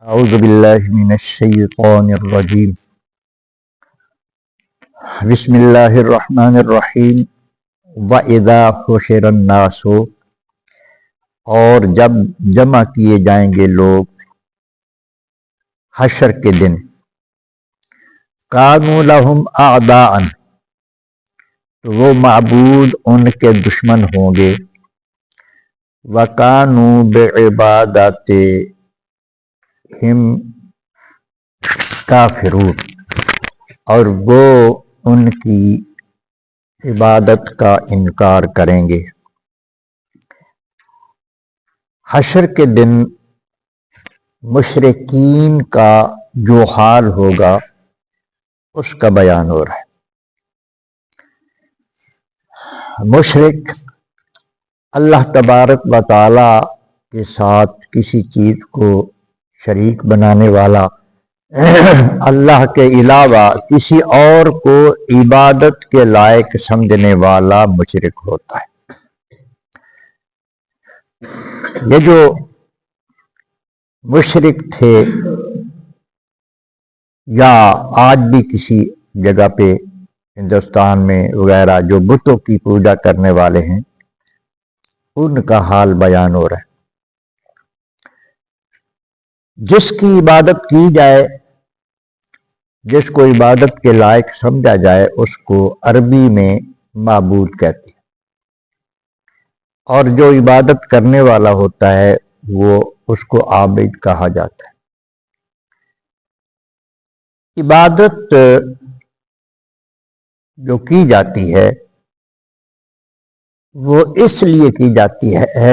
اعوذ باللہ من الشیطان الرجیم بسم اللہ الرحمن الرحیم وَإِذَا حُشِرَ النَّاسُ اور جب جمع کیے جائیں گے لوگ حشر کے دن كَانُوا لَهُمْ أَعْدَاءً تو وہ معبود ان کے دشمن ہوں گے وَكَانُوا بِعِبَادَتِهِمْ کافرون اور وہ ان کی عبادت کا انکار کریں گے۔ حشر کے دن مشرکین کا جو حال ہوگا اس کا بیان ہو رہا ہے۔ مشرک اللہ تبارک و تعالی کے ساتھ کسی چیز کو شریک بنانے والا، اللہ کے علاوہ کسی اور کو عبادت کے لائق سمجھنے والا مشرک ہوتا ہے۔ یہ جو مشرک تھے یا آج بھی کسی جگہ پہ ہندوستان میں وغیرہ جو بتوں کی پوجا کرنے والے ہیں، ان کا حال بیان ہو رہا ہے۔ جس کی عبادت کی جائے، جس کو عبادت کے لائق سمجھا جائے، اس کو عربی میں معبود کہتے ہیں، اور جو عبادت کرنے والا ہوتا ہے وہ اس کو عابد کہا جاتا ہے۔ عبادت جو کی جاتی ہے وہ اس لیے کی جاتی ہے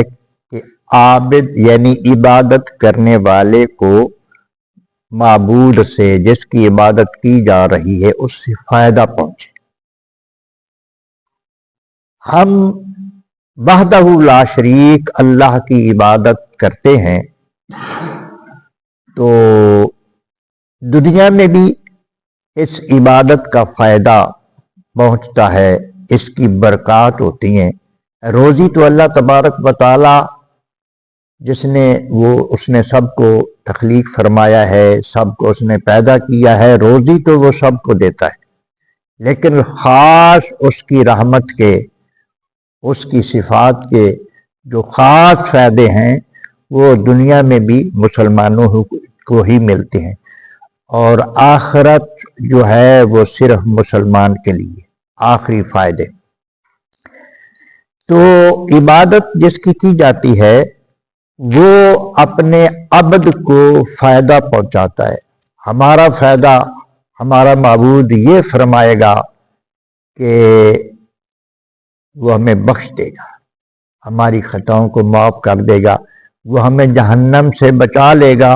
کہ عابد یعنی عبادت کرنے والے کو معبود سے، جس کی عبادت کی جا رہی ہے، اس سے فائدہ پہنچے۔ ہم وحدہ لا شریک اللہ کی عبادت کرتے ہیں تو دنیا میں بھی اس عبادت کا فائدہ پہنچتا ہے، اس کی برکات ہوتی ہیں۔ روزی تو اللہ تبارک و تعالی اس نے سب کو تخلیق فرمایا ہے، سب کو اس نے پیدا کیا ہے، روزی تو وہ سب کو دیتا ہے، لیکن خاص اس کی رحمت کے، اس کی صفات کے جو خاص فائدے ہیں وہ دنیا میں بھی مسلمانوں کو ہی ملتے ہیں، اور آخرت جو ہے وہ صرف مسلمان کے لیے آخری فائدے۔ تو عبادت جس کی جاتی ہے وہ اپنے عبد کو فائدہ پہنچاتا ہے۔ ہمارا فائدہ ہمارا معبود یہ فرمائے گا کہ وہ ہمیں بخش دے گا، ہماری خطاؤں کو معاف کر دے گا، وہ ہمیں جہنم سے بچا لے گا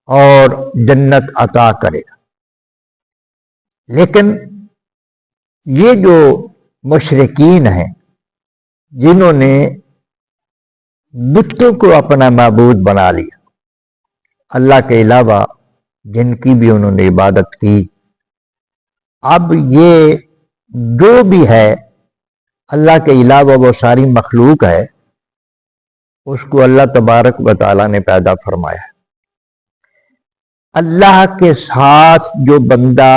اور جنت عطا کرے گا۔ لیکن یہ جو مشرکین ہیں جنہوں نے بتوں کو اپنا معبود بنا لیا، اللہ کے علاوہ جن کی بھی انہوں نے عبادت کی، اب یہ جو بھی ہے اللہ کے علاوہ وہ ساری مخلوق ہے، اس کو اللہ تبارک و تعالیٰ نے پیدا فرمایا ہے۔ اللہ کے ساتھ جو بندہ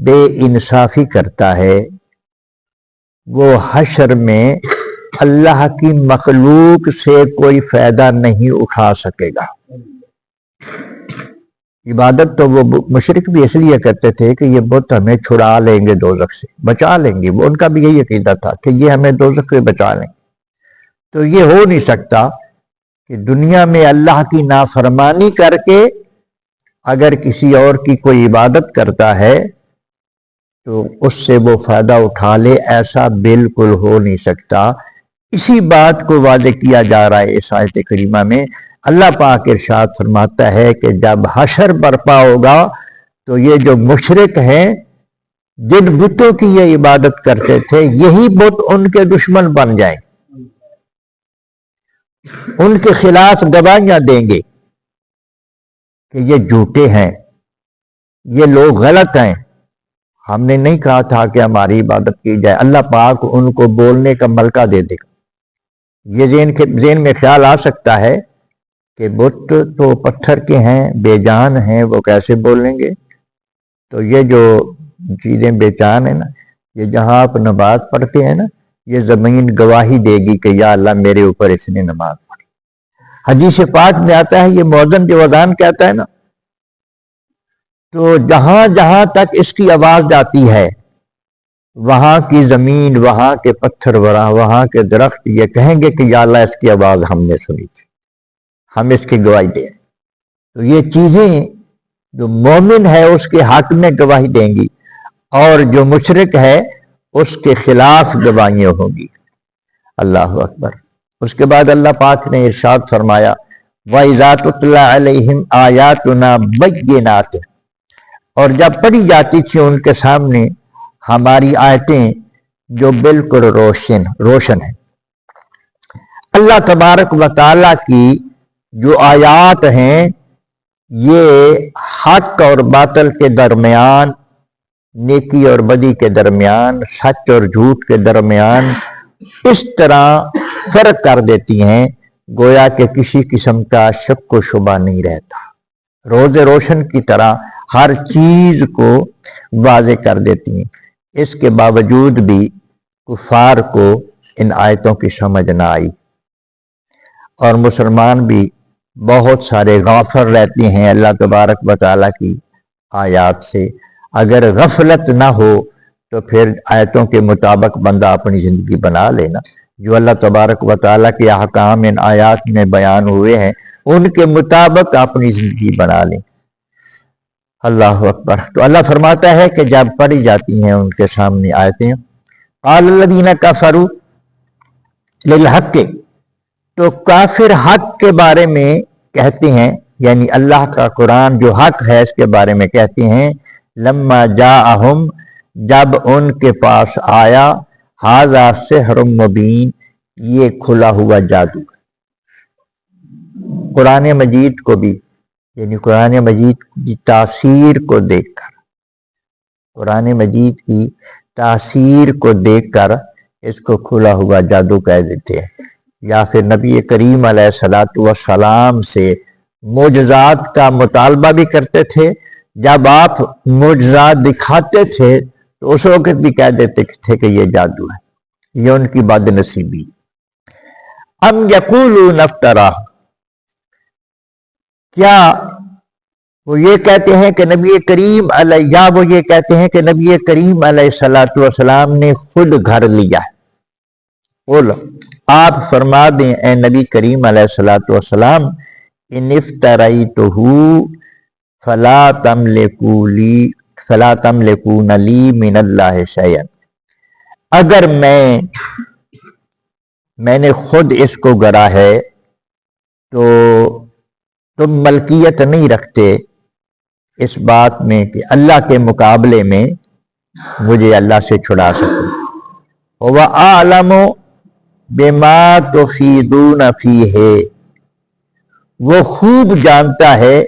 بے انصافی کرتا ہے وہ حشر میں اللہ کی مخلوق سے کوئی فائدہ نہیں اٹھا سکے گا۔ عبادت تو وہ مشرک بھی اس لیے کرتے تھے کہ یہ بت ہمیں چھڑا لیں گے دوزخ سے، بچا لیں گے، وہ ان کا بھی یہی عقیدہ تھا کہ یہ ہمیں دوزخ سے بچا لیں گے۔ تو یہ ہو نہیں سکتا کہ دنیا میں اللہ کی نافرمانی کر کے اگر کسی اور کی کوئی عبادت کرتا ہے تو اس سے وہ فائدہ اٹھا لے، ایسا بالکل ہو نہیں سکتا۔ اسی بات کو واضح کیا جا رہا ہے اس آیت کریمہ میں۔ اللہ پاک ارشاد فرماتا ہے کہ جب حشر برپا ہوگا تو یہ جو مشرک ہیں جن بتوں کی یہ عبادت کرتے تھے، یہی بت ان کے دشمن بن جائیں، ان کے خلاف گواہیاں دیں گے کہ یہ جھوٹے ہیں، یہ لوگ غلط ہیں، ہم نے نہیں کہا تھا کہ ہماری عبادت کی جائے۔ اللہ پاک ان کو بولنے کا ملکہ دے دے گا۔ یہ ذہن میں خیال آ سکتا ہے کہ بت تو پتھر کے ہیں، بے جان ہیں، وہ کیسے بولیں گے؟ تو یہ جو چیزیں بے جان ہیں نا، یہ جہاں آپ نماز پڑھتے ہیں نا، یہ زمین گواہی دے گی کہ یا اللہ میرے اوپر اس نے نماز پڑھی۔ حدیث پاک میں آتا ہے، یہ مؤذن جو اذان کہتا ہے نا، تو جہاں جہاں تک اس کی آواز جاتی ہے، وہاں کی زمین، وہاں کے پتھر، وہاں کے درخت یہ کہیں گے کہ یا اللہ اس کی آواز ہم نے سنی تھی، ہم اس کی گواہی دیں۔ تو یہ چیزیں جو مومن ہے اس کے حق میں گواہی دیں گی، اور جو مشرک ہے اس کے خلاف گواہیاں ہوں گی۔ اللہ اکبر۔ اس کے بعد اللہ پاک نے ارشاد فرمایا، وَإِذَا تُتْلَىٰ عَلَيْهِمْ آيَاتُنَا بَيِّنَاتٍ، اور جب پڑھی جاتی تھی ان کے سامنے ہماری آیتیں جو بالکل روشن ہیں۔ اللہ تبارک و تعالیٰ کی جو آیات ہیں یہ حق اور باطل کے درمیان، نیکی اور بدی کے درمیان، سچ اور جھوٹ کے درمیان اس طرح فرق کر دیتی ہیں گویا کہ کسی قسم کا شک و شبہ نہیں رہتا، روز روشن کی طرح ہر چیز کو واضح کر دیتی ہیں۔ اس کے باوجود بھی کفار کو ان آیتوں کی سمجھ نہ آئی، اور مسلمان بھی بہت سارے غافل رہتے ہیں اللہ تبارک و تعالیٰ کی آیات سے۔ اگر غفلت نہ ہو تو پھر آیتوں کے مطابق بندہ اپنی زندگی بنا لینا، جو اللہ تبارک و تعالیٰ کے احکام ان آیات میں بیان ہوئے ہیں ان کے مطابق اپنی زندگی بنا لیں۔ اللہ اکبر۔ تو اللہ فرماتا ہے کہ جب پڑھی جاتی ہیں ان کے سامنے آیتیں، قال الذین کفروا للحق، تو کافر حق کے بارے میں کہتے ہیں، یعنی اللہ کا قرآن جو حق ہے اس کے بارے میں کہتے ہیں، لما جاءہم، جب ان کے پاس آیا، ھذا سحر مبین، یہ کھلا ہوا جادو۔ قرآن مجید کو بھی، یعنی قرآن مجید کی تاثیر کو دیکھ کر، قرآن مجید کی تاثیر کو دیکھ کر اس کو کھلا ہوا جادو کہہ دیتے ہیں، یا پھر نبی کریم علیہ الصلوۃ والسلام سے معجزات کا مطالبہ بھی کرتے تھے۔ جب آپ معجزات دکھاتے تھے تو اس وقت بھی کہہ دیتے تھے کہ یہ جادو ہے، یہ ان کی بد نصیبی۔ ام یقولون افتراہ، کیا وہ یہ کہتے ہیں کہ نبی کریم علیہ، یا وہ یہ کہتے ہیں کہ نبی کریم علیہ الصلوۃ والسلام نے خود گھڑ لیا ہے؟ بولو، آپ فرما دیں اے نبی کریم علیہ الصلوۃ والسلام، ان افتریتہ فلا تملکون لی من اللہ شیئا، اگر میں نے خود اس کو گڑا ہے تو تم ملکیت نہیں رکھتے اس بات میں کہ اللہ کے مقابلے میں مجھے اللہ سے چھڑا سکو۔ وَأَعْلَمُ بِمَا تُفِيضُونَ فِيهِ، وہ خوب جانتا ہے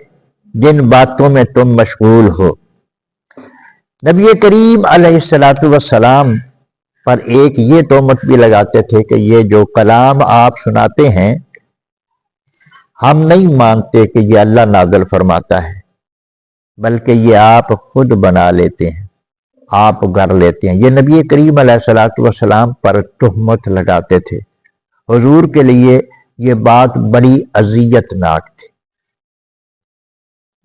جن باتوں میں تم مشغول ہو۔ نبی کریم علیہ الصلوۃ والسلام پر ایک یہ تہمت بھی لگاتے تھے کہ یہ جو کلام آپ سناتے ہیں ہم نہیں مانتے کہ یہ اللہ نازل فرماتا ہے، بلکہ یہ آپ خود بنا لیتے ہیں، آپ گھڑ لیتے ہیں۔ یہ نبی کریم علیہ الصلوۃ والسلام پر تہمت لگاتے تھے۔ حضور کے لیے یہ بات بڑی اذیت ناک تھی۔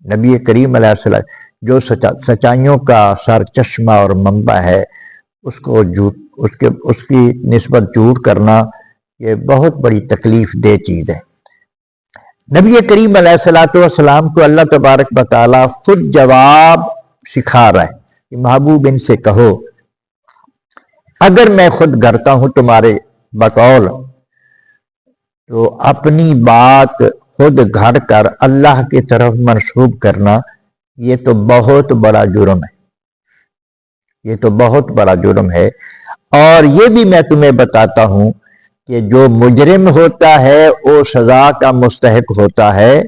نبی کریم علیہ السلام جو سچائیوں کا سر چشمہ اور منبع ہے، اس کی نسبت جھوٹ کرنا یہ بہت بڑی تکلیف دہ چیز ہے۔ نبی کریم علیہ الصلوۃ والسلام کو اللہ تبارک و تعالیٰ خود جواب سکھا رہا ہے کہ محبوب ان سے کہو، اگر میں خود گھڑتا ہوں تمہارے بقول، تو اپنی بات خود گھڑ کر اللہ کی طرف منسوب کرنا یہ تو بہت بڑا جرم ہے، یہ تو بہت بڑا جرم ہے۔ اور یہ بھی میں تمہیں بتاتا ہوں کہ جو مجرم ہوتا ہے وہ سزا کا مستحق ہوتا ہے۔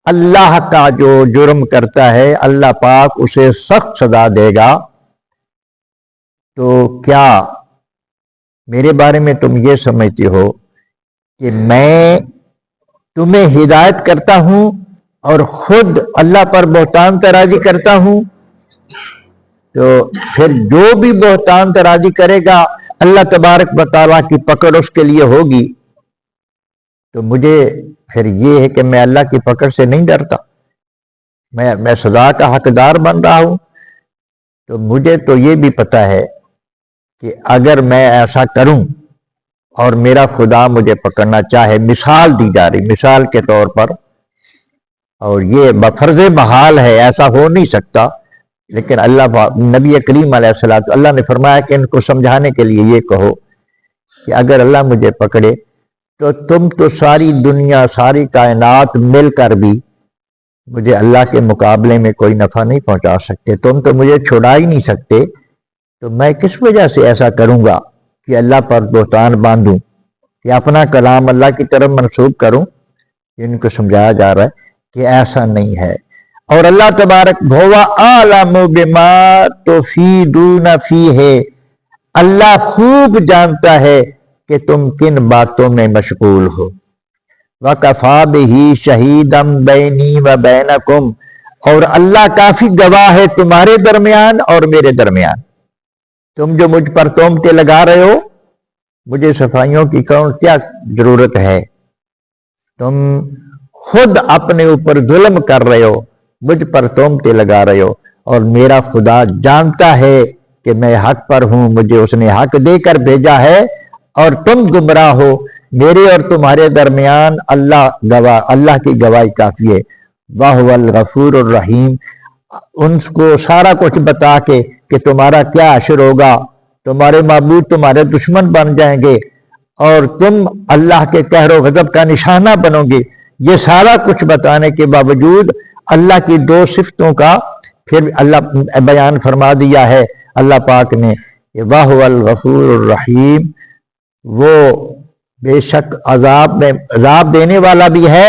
اللہ کا جو جرم کرتا ہے اللہ پاک اسے سخت سزا دے گا۔ تو کیا میرے بارے میں تم یہ سمجھتے ہو کہ میں تمہیں ہدایت کرتا ہوں اور خود اللہ پر بہتان ترازی کرتا ہوں، تو پھر جو بھی بہتان ترازی کرے گا اللہ تبارک و تعالیٰ کی پکڑ اس کے لیے ہوگی۔ تو مجھے پھر یہ ہے کہ میں اللہ کی پکڑ سے نہیں ڈرتا، میں سزا کا حقدار بن رہا ہوں۔ تو مجھے تو یہ بھی پتا ہے کہ اگر میں ایسا کروں اور میرا خدا مجھے پکڑنا چاہے، مثال دی جا رہی، مثال کے طور پر، اور یہ بفرض محال ہے، ایسا ہو نہیں سکتا، لیکن نبی کریم علیہ السلام، اللہ نے فرمایا کہ ان کو سمجھانے کے لیے یہ کہو کہ اگر اللہ مجھے پکڑے تو تم تو ساری دنیا، ساری کائنات مل کر بھی مجھے اللہ کے مقابلے میں کوئی نفع نہیں پہنچا سکتے، تم تو مجھے چھڑا ہی نہیں سکتے، تو میں کس وجہ سے ایسا کروں گا کہ اللہ پر بہتان باندھوں یا اپنا کلام اللہ کی طرف منسوب کروں؟ ان کو سمجھایا جا رہا ہے کہ ایسا نہیں ہے۔ اور اللہ تبارک ہوا عالم بما تفیدون فیہ، اللہ خوب جانتا ہے کہ تم کن باتوں میں مشغول ہو۔ وَكَفَى بِهِ شَهِيدًا بَيْنِي وَبَيْنَكُمْ، اور اللہ کافی گواہ ہے تمہارے درمیان اور میرے درمیان۔ تم جو مجھ پر تہمتیں لگا رہے ہو، مجھے صفائیوں کی کیا ضرورت ہے؟ تم خود اپنے اوپر ظلم کر رہے ہو، مجھ پر تہمتیں لگا رہے ہو، اور میرا خدا جانتا ہے کہ میں حق پر ہوں، مجھے اس نے حق دے کر بھیجا ہے، اور تم گمراہ ہو۔ میرے اور تمہارے درمیان اللہ کی گواہی کافی ہے۔ وَهُوَ الْغَفُورُ الرَّحِيمُ، ان کو سارا کچھ بتا کے کہ تمہارا کیا حشر ہوگا، تمہارے معبود تمہارے دشمن بن جائیں گے اور تم اللہ کے قہر و غضب کا نشانہ بنو گے، یہ سارا کچھ بتانے کے باوجود اللہ کی دو صفتوں کا پھر اللہ بیان فرما دیا ہے اللہ پاک نے کہ وَهُوَ الْغَفُورُ الرَّحِيمُ، وہ بے شک عذاب دینے والا بھی ہے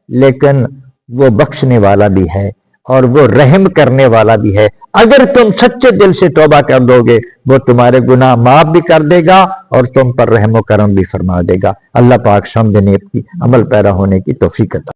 لیکن وہ بخشنے والا بھی ہے اور وہ رحم کرنے والا بھی ہے۔ اگر تم سچے دل سے توبہ کر دو گے وہ تمہارے گناہ معاف بھی کر دے گا اور تم پر رحم و کرم بھی فرما دے گا۔ اللہ پاک سمجھنے کی، عمل پیرا ہونے کی توفیق عطا